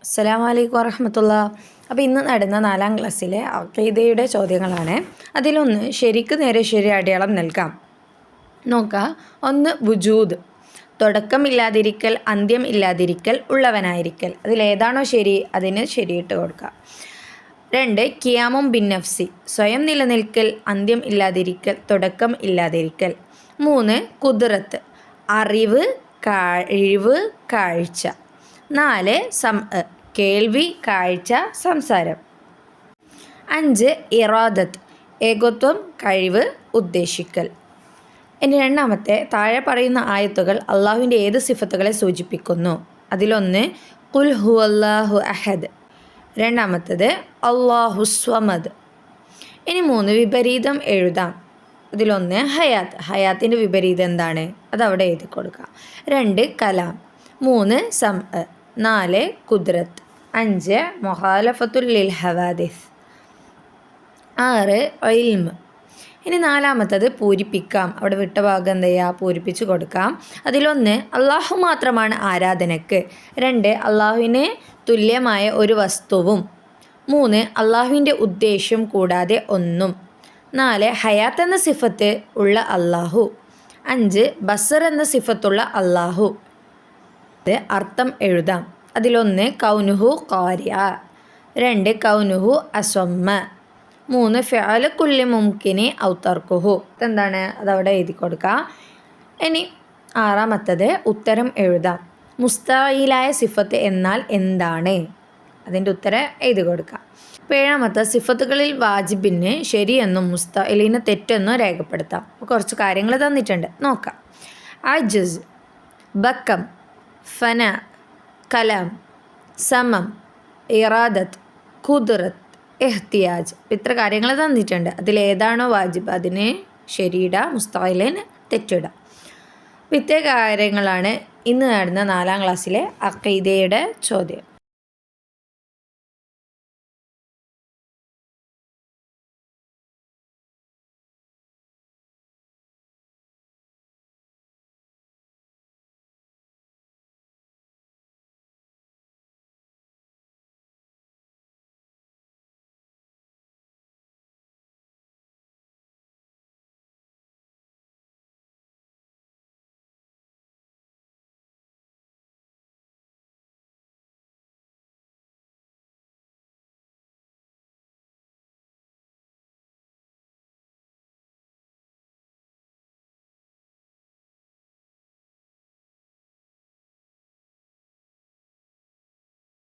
അസ്സലാമു അലൈക്കും വറഹ്മത്തുള്ള. അപ്പോൾ ഇന്ന് നടന്ന 4ാം ക്ലാസ്സിലെ അഖീദയുടെ ചോദ്യങ്ങളാണ്. അതിലൊന്ന് ശരിക്ക് നേരെ ശരി അടയാളം നൽകാം. നോക്കുക. 1 വുജൂദ്, തുടക്കമില്ലാതിരിക്കൽ, അന്ത്യം ഇല്ലാതിരിക്കൽ, ഉള്ളവനായിരിക്കൽ. അതിലേതാണോ ശരി അതിന് ശരിയിട്ട് കൊടുക്കുക. 2 ഖിയാമും ബിൻ നഫ്സി, സ്വയം നിലനിൽക്കൽ, അന്ത്യം ഇല്ലാതിരിക്കൽ, തുടക്കം ഇല്ലാതിരിക്കൽ. 3 ഖുദ്റത്ത്, അറിവ്, കഴിവ്, കാഴ്ച. 4 സംഅ്, കേൾവി, കാഴ്ച, സംസാരം. 5 ഇറാദത്ത്, ഏകത്വം, കഴിവ്, ഉദ്ദേശിക്കൽ. ഇനി രണ്ടാമത്തെ, താഴെ പറയുന്ന ആയത്തുകൾ അള്ളാഹുവിൻ്റെ ഏത് സിഫത്തുകളെ സൂചിപ്പിക്കുന്നു? അതിലൊന്ന് ഖുൽ ഹുവല്ലാഹു അഹദ്, രണ്ടാമത്തത് അല്ലാഹു സ്വമദ്. ഇനി 3 വിപരീതം എഴുതാം. അതിലൊന്ന് ഹയാത്ത്, ഹയാത്തിൻ്റെ വിപരീതം എന്താണ്? അതവിടെ എഴുതി കൊടുക്കുക. 2 കലാം, 3 സംഅ്, 4 ഖുദ്റത്ത്, 5 മുഖാലഫത്തുൽ ലിൽ ഹവാദിസ്, 6 ഇൽമ്. ഇനി 4ാമത്തത് പൂരിപ്പിക്കാം. അവിടെ വിട്ട ഭാഗം എന്ത് ചെയ്യുക? പൂരിപ്പിച്ച് കൊടുക്കാം. അതിലൊന്ന് അള്ളാഹു മാത്രമാണ് ആരാധനക്ക്, 2 അള്ളാഹുവിന് തുല്യമായ ഒരു വസ്തുവും, 3 അള്ളാഹുവിൻ്റെ ഉദ്ദേശ്യം കൂടാതെ ഒന്നും, 4 ഹയാത്ത് എന്ന സിഫത്ത് ഉള്ള അള്ളാഹു, 5 ബസർ എന്ന സിഫത്തുള്ള അള്ളാഹു. അർത്ഥം എഴുതാം. അതിലൊന്ന് കൗനുഹു ഖാരിഅ, 2 കൗനുഹു അസ്വമ്മ, 3 ഫിഅല കുല്ലി മുംകിനി ഔ തർക്കുഹു. എന്താണ്? അതവിടെ എഴുതി കൊടുക്കുക. ഇനി 6ാമത്തത് ഉത്തരം എഴുതാം. മുസ്തഈലായ സിഫത്ത് എന്നാൽ എന്താണ്? അതിൻ്റെ ഉത്തരം എഴുതി കൊടുക്കുക. 7ാമത്തെ സിഫത്തുകളിൽ വാജിബിന് ശരിയെന്നും മുസ്തഈലിന് തെറ്റെന്നും രേഖപ്പെടുത്താം. കുറച്ച് കാര്യങ്ങൾ തന്നിട്ടുണ്ട്, നോക്കാം. അജ്സ്, ബക്കം, ഫന, കലാം, സമം, ഇറാദത്ത്, ഖുദ്റത്ത്, ഇഹ്തിയാജ്. ഇത്ര കാര്യങ്ങൾ തന്നിട്ടുണ്ട്. അതിലേതാണോ വാജിബ് അതിന് ശരിയിടുക, മുസ്തഈലിന് തെറ്റിടുക. ഇത്രയും കാര്യങ്ങളാണ് ഇന്ന് നടന്ന 4ാം ക്ലാസ്സിലെ അഖീദയുടെ ചോദ്യം.